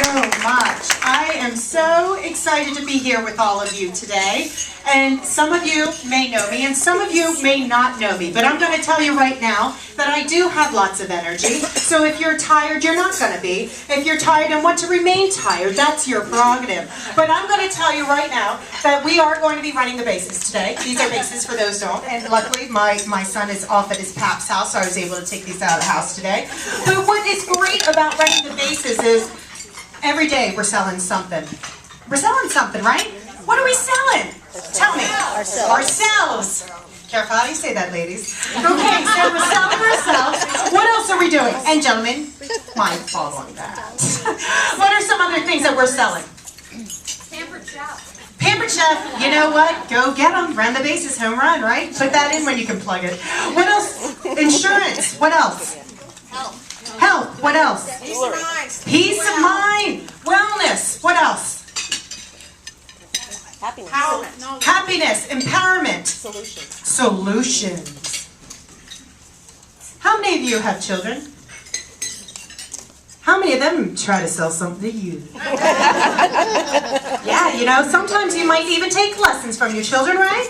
so much. I am so excited to be here with all of you today. And some of you may know me, and some of you may not know me. But I'm going to tell you right now that I do have lots of energy. So if you're tired, you're not going to be. If you're tired and want to remain tired, that's your prerogative. But I'm going to tell you right now that we are going to be running the bases today. These are bases for those who don't. And luckily, my son is off at his pap's house, so I was able to take these out of the house today. But what is great about running the bases is every day we're selling something. We're selling something, right? What are we selling? Tell me. Ourselves. Careful how you say that, ladies. Okay, so we're selling ourselves. What else are we doing? And gentlemen, might fall on that. What are some other things that we're selling? Pampered Chef. Pampered Chef, you know what? Go get them. Run the bases, home run, right? Put that in when you can plug it. What else? Insurance. What else? Health. Health. What else? Peace of mind. Peace of mind. Wellness. What else? Happiness. Empowerment. Happiness. Empowerment. Solutions. Solutions. How many of you have children? How many of them try to sell something to you? Yeah, you know, sometimes you might even take lessons from your children, right?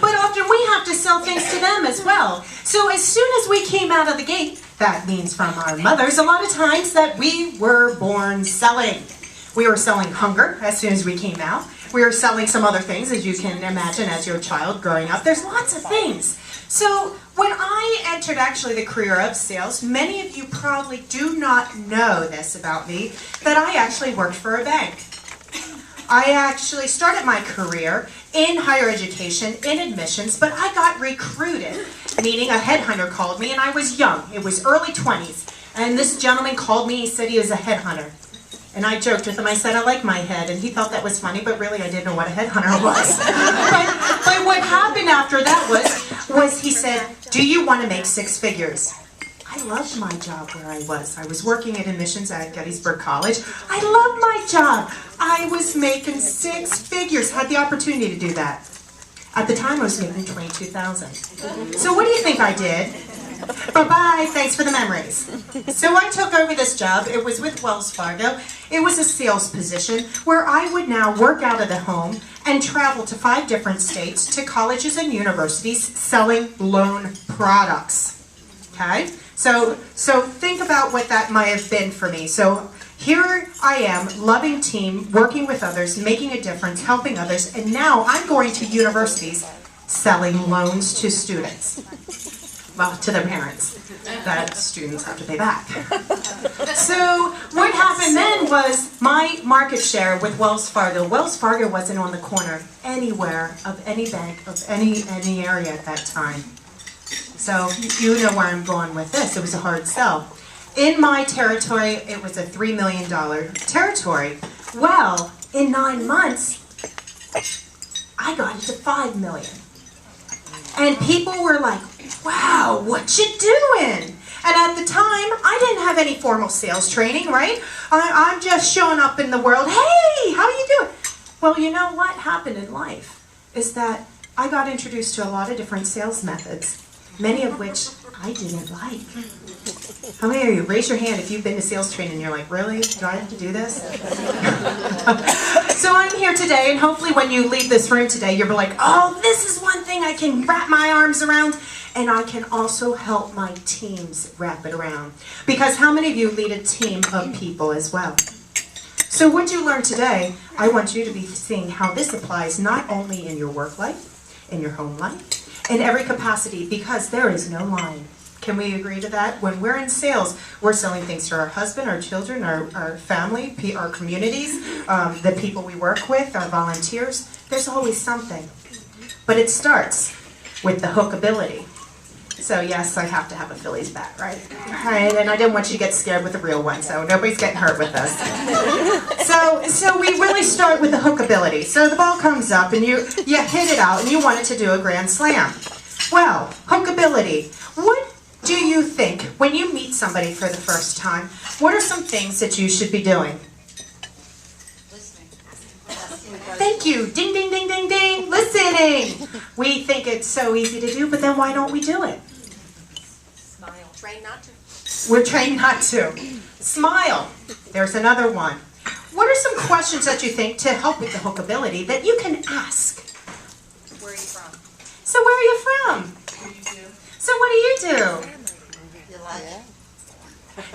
But often we have to sell things to them as well. So as soon as we came out of the gate, that means from our mothers, a lot of times that we were born selling. We were selling hunger as soon as we came out. We were selling some other things, as you can imagine, as your child growing up. There's lots of things. So when I entered actually the career of sales, many of you probably do not know this about me, that I actually worked for a bank. I actually started my career in higher education, in admissions, but I got recruited, meaning a headhunter called me, and I was young. It was early 20s, and this gentleman called me. He said he was a headhunter. And I joked with him, I said, I like my head, and he thought that was funny, but really I didn't know what a headhunter was. but what happened after that was he said, do you want to make 6 figures? I loved my job where I was. I was working at admissions at Gettysburg College. I loved my job. I was making 6 figures, had the opportunity to do that. At the time I was making $22,000. So what do you think I did? Bye-bye, thanks for the memories. So I took over this job. It was with Wells Fargo. It was a sales position where I would now work out of the home and travel to 5 different states to colleges and universities selling loan products. Okay? So think about what that might have been for me. So here I am, loving team, working with others, making a difference, helping others, and now I'm going to universities selling loans to students. Well, to their parents, that students have to pay back. So what happened then was my market share with Wells Fargo wasn't on the corner anywhere of any bank of any area at that time. So you know where I'm going with this. It was a hard sell. In my territory, it was a $3 million territory. Well, in 9 months, I got it to $5 million. And people were like, wow, what you doing? And at the time, I didn't have any formal sales training, right? I'm just showing up in the world, hey, how you doing? Well, you know what happened in life is that I got introduced to a lot of different sales methods, many of which I didn't like. How many of you, raise your hand if you've been to sales training and you're like, really? Do I have to do this? So I'm here today, and hopefully when you leave this room today, you'll be like, oh, this is one thing I can wrap my arms around, and I can also help my teams wrap it around. Because how many of you lead a team of people as well? So what you learned today, I want you to be seeing how this applies not only in your work life, in your home life, in every capacity, because there is no line. Can we agree to that? When we're in sales, we're selling things to our husband, our children, our family, our communities, the people we work with, our volunteers. There's always something. But it starts with the hookability. So yes, I have to have a Phillies bat, right? Right, and I didn't want you to get scared with the real one, so nobody's getting hurt with us. So we really start with the hookability. So the ball comes up and you hit it out and you want it to do a grand slam. Well, hookability. What do you think when you meet somebody for the first time? What are some things that you should be doing? Listening. Thank you. Ding, ding, ding, ding, ding. Listening. We think it's so easy to do, but then why don't we do it? Smile. Train not to. We're trained not to. Smile. There's another one. are some questions that you think to help with the hookability that you can ask? Where are you from? So where are you from? So what do you do? You like it?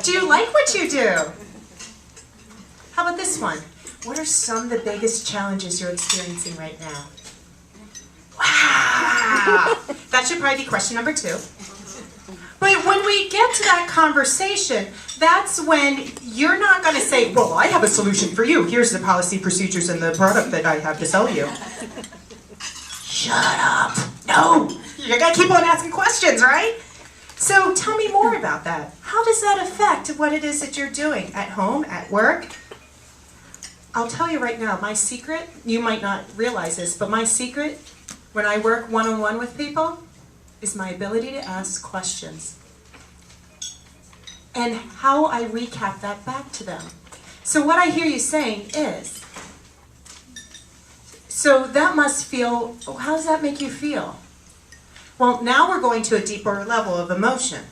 Do you like what you do? How about this one? What are some of the biggest challenges you're experiencing right now? Wow! That should probably be question number 2. But when we get to that conversation, that's when you're not going to say, well, I have a solution for you. Here's the policy, procedures, and the product that I have to sell you. Shut up. No. You're going to keep on asking questions, right? So tell me more about that. How does that affect what it is that you're doing at home, at work? I'll tell you right now, my secret, you might not realize this, but my secret when I work one-on-one with people is my ability to ask questions and how I recap that back to them. So what I hear you saying is, so that must feel, how does that make you feel? Well, now we're going to a deeper level of emotion.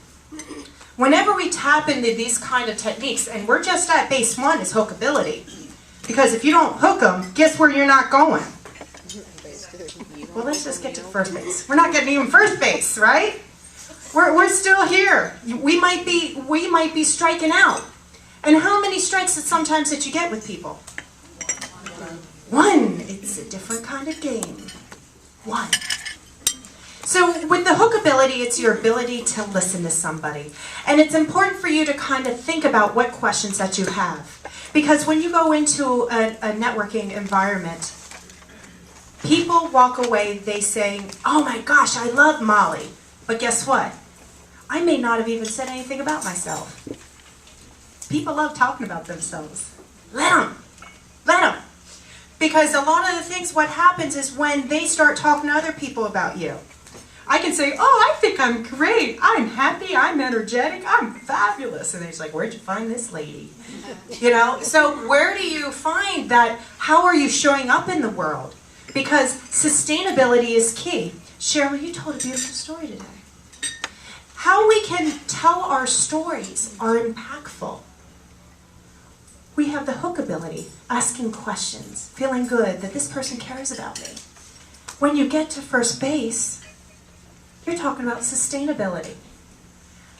Whenever we tap into these kind of techniques, and we're just at base 1 is hookability, because if you don't hook them, guess where you're not going? Well, let's just get to first base. We're not getting even first base, right? We're still here. We might be striking out. And how many strikes sometimes that you get with people? 1. It's a different kind of game. 1. So with the hookability, it's your ability to listen to somebody. And it's important for you to kind of think about what questions that you have. Because when you go into a networking environment, people walk away, they saying, oh my gosh, I love Molly. But guess what? I may not have even said anything about myself. People love talking about themselves. Let them. Let them. Because a lot of the things, what happens is when they start talking to other people about you. I can say, oh, I think I'm great. I'm happy. I'm energetic. I'm fabulous. And they're just like, where'd you find this lady? You know, so where do you find that? How are you showing up in the world? Because sustainability is key. Cheryl, you told a beautiful story today. How we can tell our stories are impactful. We have the hookability, asking questions, feeling good that this person cares about me. When you get to first base, you're talking about sustainability.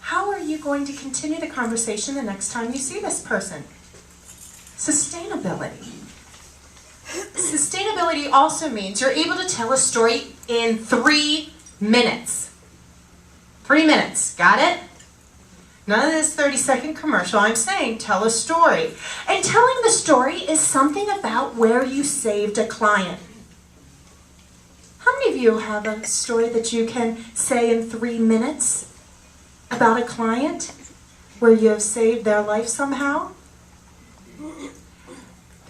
How are you going to continue the conversation the next time you see this person? Sustainability. Sustainability also means you're able to tell a story in 3 minutes. 3 minutes, got it? None of this 30-second commercial. I'm saying tell a story. And telling the story is something about where you saved a client. How many of you have a story that you can say in 3 minutes about a client where you have saved their life somehow?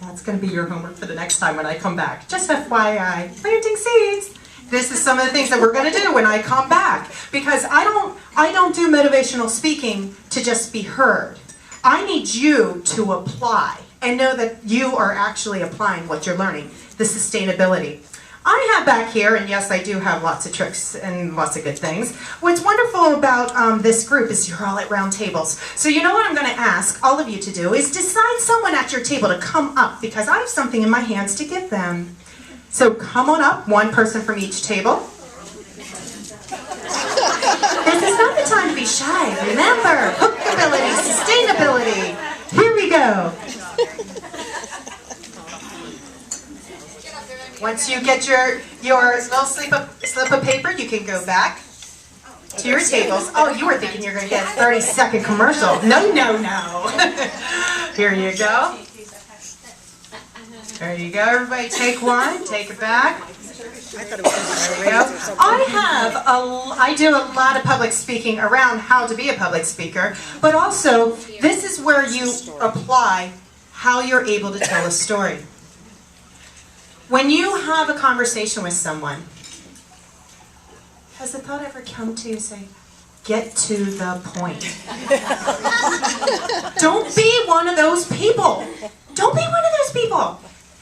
That's going to be your homework for the next time when I come back. Just FYI, planting seeds. This is some of the things that we're going to do when I come back. Because I don't do motivational speaking to just be heard. I need you to apply and know that you are actually applying what you're learning, the sustainability. I have back here, and yes, I do have lots of tricks and lots of good things. What's wonderful about this group is you're all at round tables. So you know what I'm going to ask all of you to do is decide someone at your table to come up because I have something in my hands to give them. So come on up, one person from each table. This is not the time to be shy. Remember, hookability, sustainability. Here we go. Once you get your little slip of paper, you can go back to your tables. Oh, you were thinking you're going to get a 30-second commercial. No, no, no. Here you go. There you go, everybody. Take one. Take it back. There we go. I do a lot of public speaking around how to be a public speaker, but also this is where you apply how you're able to tell a story. When you have a conversation with someone, has the thought ever come to you say, get to the point? Don't be one of those people. Don't be one of those people.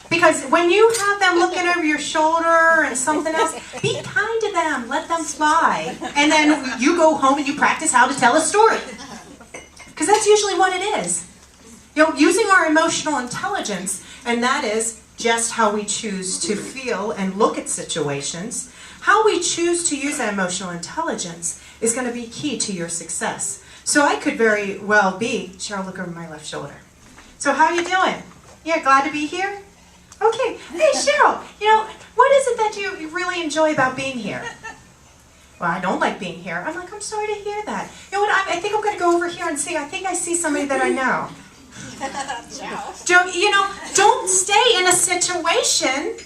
Because when you have them looking over your shoulder and something else, be kind to them. Let them fly. And then you go home and you practice how to tell a story. Because that's usually what it is. using our emotional intelligence, and that is just how we choose to feel and look at situations. How we choose to use that emotional intelligence is going to be key to your success. So I could very well be, Cheryl, look over my left shoulder. So how are you doing? Yeah, glad to be here? Okay. Hey, Cheryl, what is it that you really enjoy about being here? Well, I don't like being here. I'm like, I'm sorry to hear that. You know what, I think I'm going to go over here and see. I think I see somebody that I know. Don't stay in a situation.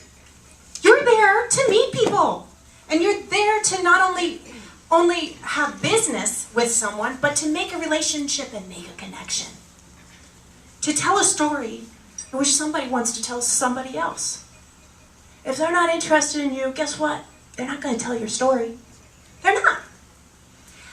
You're there to meet people. And you're there to not only have business with someone, but to make a relationship and make a connection. To tell a story in which somebody wants to tell somebody else. If they're not interested in you, guess what? They're not going to tell your story. They're not.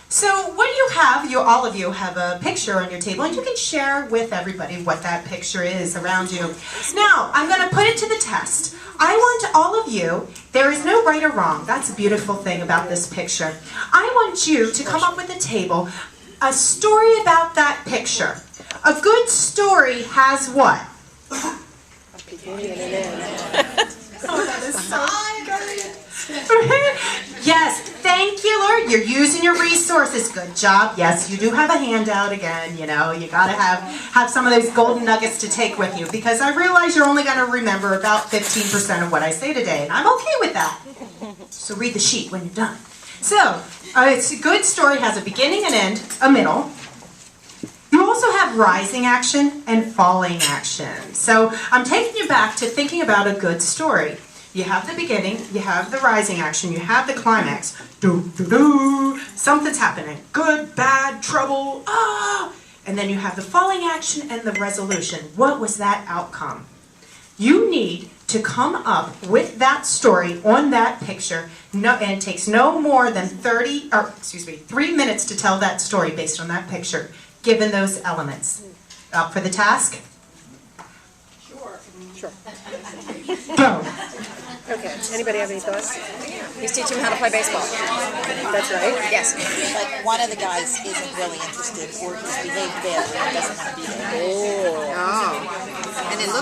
So what you have, all of you have a picture on your table, and you can share with everybody what that picture is around you. Now, I'm going to put it to the test. I want all of you, there is no right or wrong. That's a beautiful thing about this picture. I want you to come up with a table, a story about that picture. A good story has what? Oh, that is so good. Yes, thank you, Lord. You're using your resources. Good job. Yes, you do have a handout again. You got to have some of those golden nuggets to take with you, because I realize you're only going to remember about 15% of what I say today, and I'm okay with that. So read the sheet when you're done. So, it's a good story has a beginning, an end, a middle. You also have rising action and falling action. So I'm taking you back to thinking about a good story. You have the beginning, you have the rising action, you have the climax. Something's happening. Good, bad, trouble, And then you have the falling action and the resolution. What was that outcome? You need to come up with that story on that picture, and it takes no more than 3 minutes to tell that story based on that picture, given those elements. Up for the task? Sure. Go. Okay. Anybody have any thoughts? He's teaching him how to play baseball. That's right. Yes. Like one of the guys isn't really interested or he's behaved badly and doesn't want to be there. Oh. And it looks